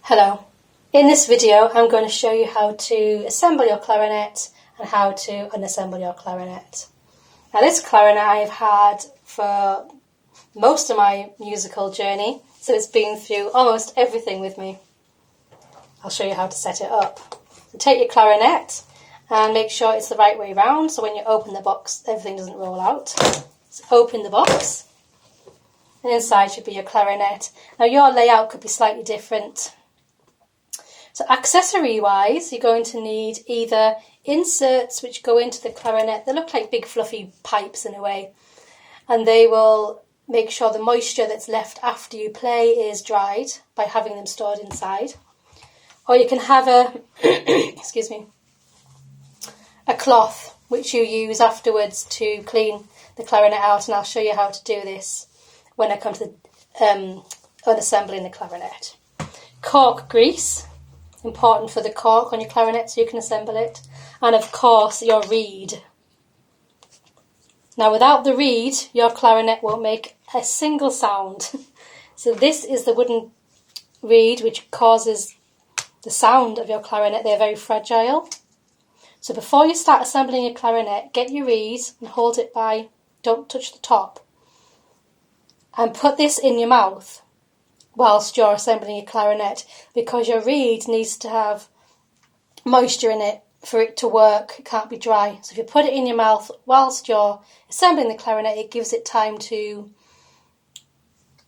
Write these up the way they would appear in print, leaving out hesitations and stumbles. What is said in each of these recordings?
Hello. In this video I'm going to show you how to assemble your clarinet and how to unassemble your clarinet. Now this clarinet I have had for most of my musical journey, so it's been through almost everything with me. I'll show you how to set it up. So take your clarinet and make sure it's the right way round, so when you open the box everything doesn't roll out. So open the box and inside should be your clarinet. Now your layout could be slightly different. So accessory wise, you're going to need either inserts which go into the clarinet. They look like big fluffy pipes in a way, and they will make sure the moisture that's left after you play is dried by having them stored inside. Or you can have a excuse me, a cloth which you use afterwards to clean the clarinet out, and I'll show you how to do this when I come to unassembling the clarinet. Cork grease. Important for the cork on your clarinet so you can assemble it. And of course your reed. Now without the reed your clarinet won't make a single sound. So this is the wooden reed which causes the sound of your clarinet. They're very fragile. So before you start assembling your clarinet, get your reed and hold it by, don't touch the top. And put this in your mouth whilst you're assembling your clarinet, because your reed needs to have moisture in it for it to work. It can't be dry. So if you put it in your mouth whilst you're assembling the clarinet, it gives it time to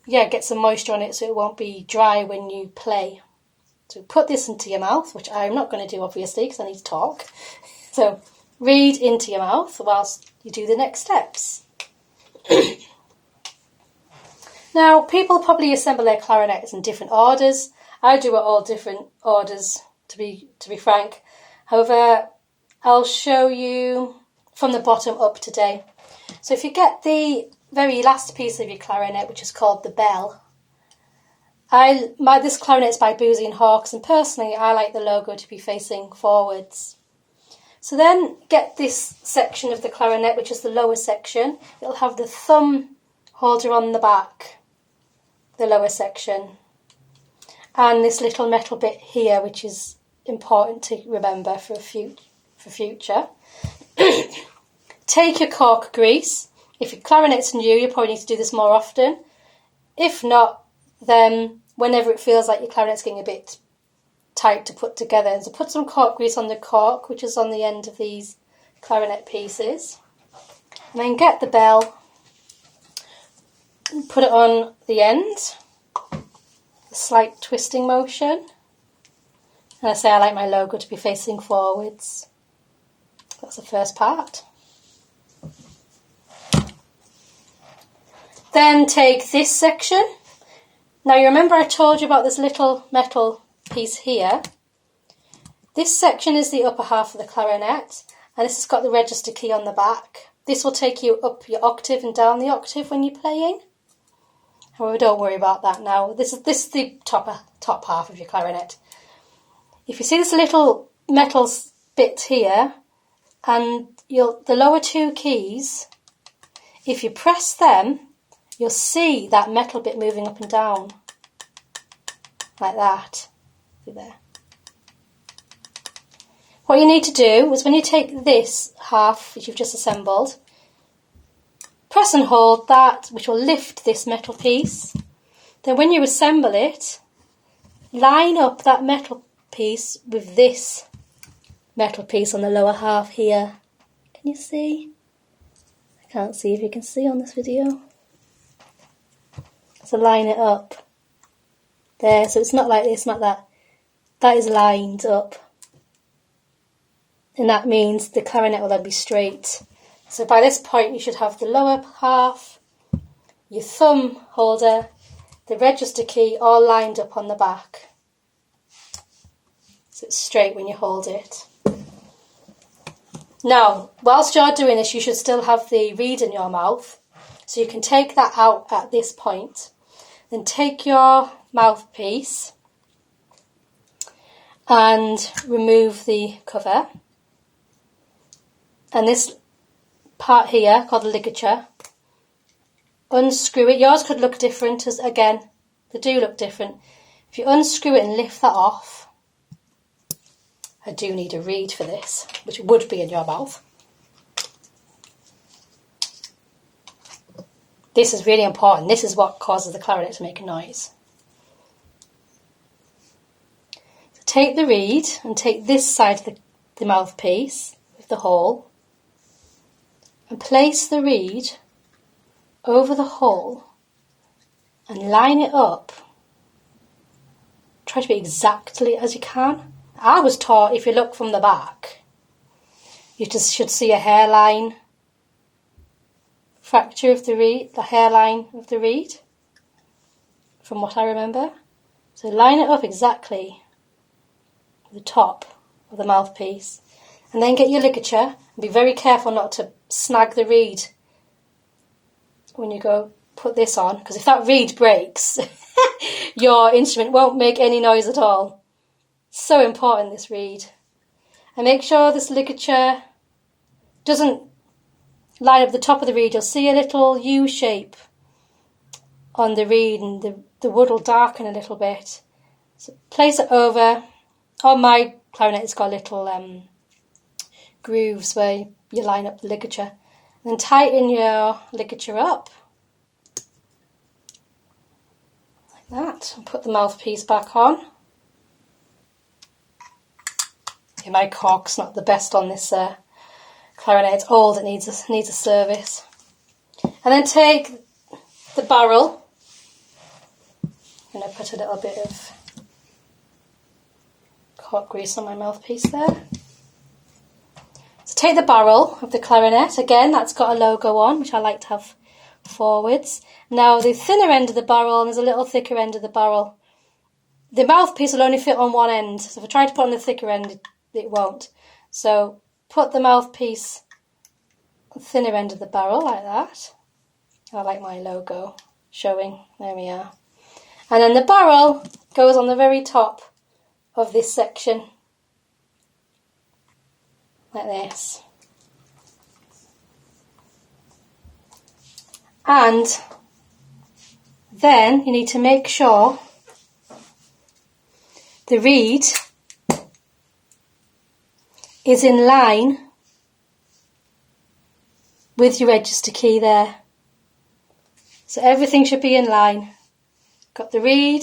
get some moisture on it so it won't be dry when you play. So put this into your mouth, which I'm not going to do obviously because I need to talk. So reed into your mouth whilst you do the next steps. Now, people probably assemble their clarinets in different orders. I do it all different orders, to be frank. However, I'll show you from the bottom up today. So if you get the very last piece of your clarinet, which is called the bell, this clarinet is by Boosey and Hawkes, and personally I like the logo to be facing forwards. So then get this section of the clarinet, which is the lower section. It'll have the thumb holder on the back, the lower section, and this little metal bit here, which is important to remember for future. Take your cork grease. If your clarinet's new, you probably need to do this more often. If not, then whenever it feels like your clarinet's getting a bit tight to put together, so put some cork grease on the cork, which is on the end of these clarinet pieces, and then get the bell, put it on the end, a slight twisting motion, and I say I like my logo to be facing forwards. That's the first part. Then take this section. Now you remember I told you about this little metal piece here. This section is the upper half of the clarinet, and this has got the register key on the back. This will take you up your octave and down the octave when you're playing. However, don't worry about that now. This is the top half of your clarinet. If you see this little metal bit here, and the lower two keys, if you press them, you'll see that metal bit moving up and down, like that. See there. What you need to do is when you take this half which you've just assembled, press and hold that, which will lift this metal piece. Then when you assemble it, line up that metal piece with this metal piece on the lower half here. Can you see? I can't see if you can see on this video. So line it up. There, so it's not like this, not that. That is lined up. And that means the clarinet will then be straight. So by this point you should have the lower half, your thumb holder, the register key all lined up on the back. So it's straight when you hold it. Now, whilst you're doing this, you should still have the reed in your mouth. So you can take that out at this point. Then take your mouthpiece and remove the cover. And this part here, called the ligature, unscrew it. Yours could look different, as again, they do look different. If you unscrew it and lift that off, I do need a reed for this, which would be in your mouth. This is really important. This is what causes the clarinet to make a noise. So take the reed and take this side of the mouthpiece with the hole and place the reed over the hole and line it up. Try to be exactly as you can. I was taught if you look from the back, you just should see a hairline fracture of the reed, the hairline of the reed, from what I remember. So line it up exactly with the top of the mouthpiece, and then get your ligature and be very careful not to snag the reed when you go put this on, because if that reed breaks, your instrument won't make any noise at all. So important, this reed. And make sure this ligature doesn't line up the top of the reed. You'll see a little U shape on the reed and the wood will darken a little bit. So place it over. On my clarinet it's got little grooves where you line up the ligature. And then tighten your ligature up. Like that. And put the mouthpiece back on. Okay, my cork's not the best on this clarinet. It's old, it needs a service. And then take the barrel. I'm going to put a little bit of cork grease on my mouthpiece there. So take the barrel of the clarinet. Again, that's got a logo on, which I like to have forwards. Now the thinner end of the barrel, and there's a little thicker end of the barrel. The mouthpiece will only fit on one end, so if I try to put on the thicker end, it won't. So put the mouthpiece on the thinner end of the barrel like that. I like my logo showing. There we are. And then the barrel goes on the very top of this section. Like this. And then you need to make sure the reed is in line with your register key there. So everything should be in line. Got the reed,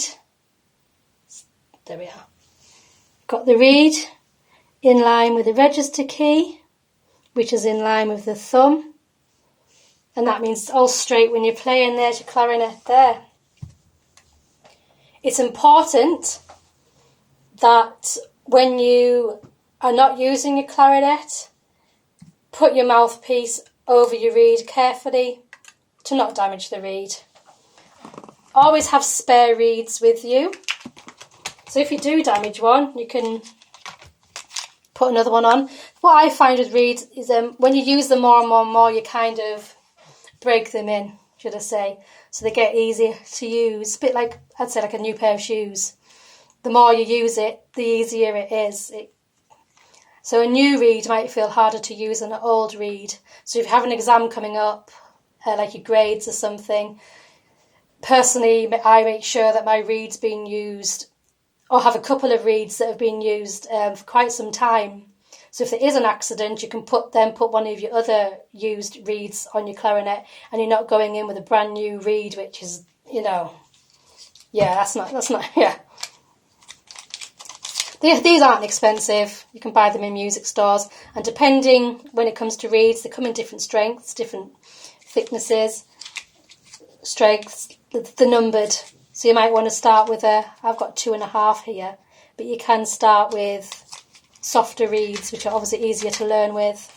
there we are. Got the reed in line with the register key, which is in line with the thumb. And that means all straight when you're playing. There's your clarinet there. It's important that when you are not using your clarinet, put your mouthpiece over your reed carefully to not damage the reed. Always have spare reeds with you. So if you do damage one, you can put another one on. What I find with reeds is when you use them more and more and more, you kind of break them in, should I say. So they get easier to use. A bit like, I'd say, like a new pair of shoes. The more you use it, the easier it is. So a new reed might feel harder to use than an old reed. So if you have an exam coming up, like your grades or something, personally, I make sure that my reed's being used, or have a couple of reeds that have been used for quite some time. So if there is an accident, you can put one of your other used reeds on your clarinet, and you're not going in with a brand new reed, which is, that's not, yeah. These aren't expensive. You can buy them in music stores. And depending, when it comes to reeds, they come in different strengths, different thicknesses, strengths, they're numbered. So you might want to start with I've got 2.5 here, but you can start with softer reeds, which are obviously easier to learn with.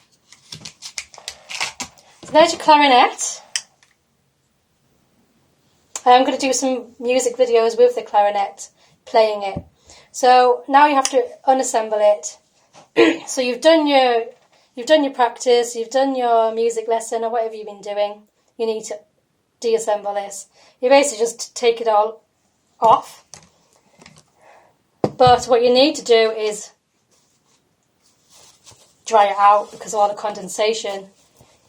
So there's your clarinet. I'm going to do some music videos with the clarinet, playing it. So now you have to unassemble it. So you've done your practice, you've done your music lesson or whatever you've been doing. You need to deassemble this. You basically just take it all off. But what you need to do is dry it out, because all the condensation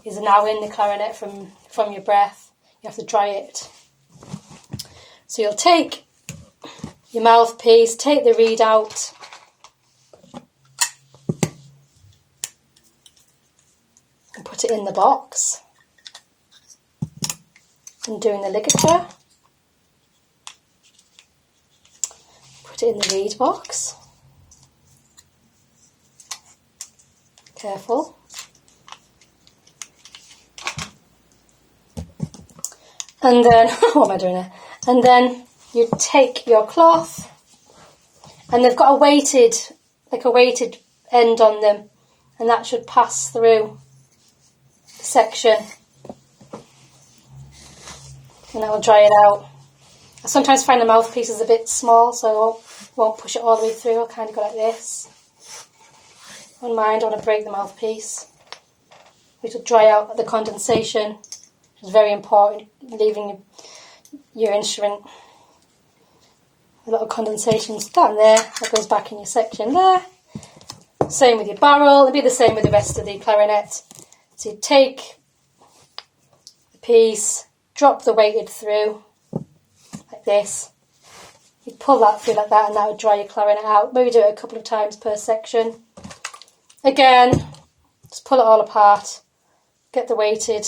is now in the clarinet from your breath. You have to dry it. So you'll take your mouthpiece, take the reed out, and put it in the box. And doing the ligature, put it in the reed box. Careful. And then, what am I doing here? And then you take your cloth, and they've got a weighted end on them, and that should pass through the section. And that will dry it out. I sometimes find the mouthpiece is a bit small, so I won't push it all the way through. I'll kind of go like this. Don't mind, I want to break the mouthpiece. It will dry out the condensation. It's very important, leaving your instrument a lot of condensation down there. That goes back in your section there. Same with your barrel. It'll be the same with the rest of the clarinet. So you take the piece, drop the weighted through, like this. You pull that through like that, and that will dry your clarinet out. Maybe do it a couple of times per section. Again, just pull it all apart, get the weighted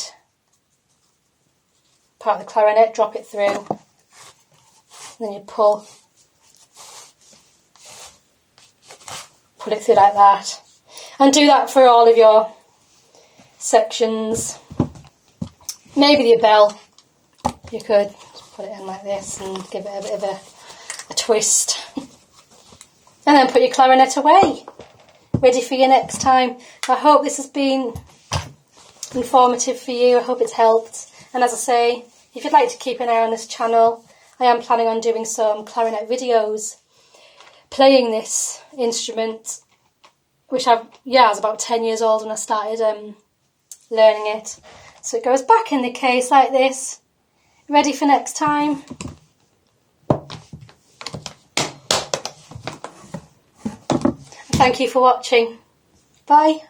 part of the clarinet, drop it through, and then you pull it through like that. And do that for all of your sections. Maybe your bell, you could put it in like this and give it a bit of a twist. And then put your clarinet away, ready for your next time. I hope this has been informative for you. I hope it's helped. And as I say, if you'd like to keep an eye on this channel, I am planning on doing some clarinet videos playing this instrument, which I was about 10 years old when I started learning it. So it goes back in the case like this, ready for next time. Thank you for watching. Bye.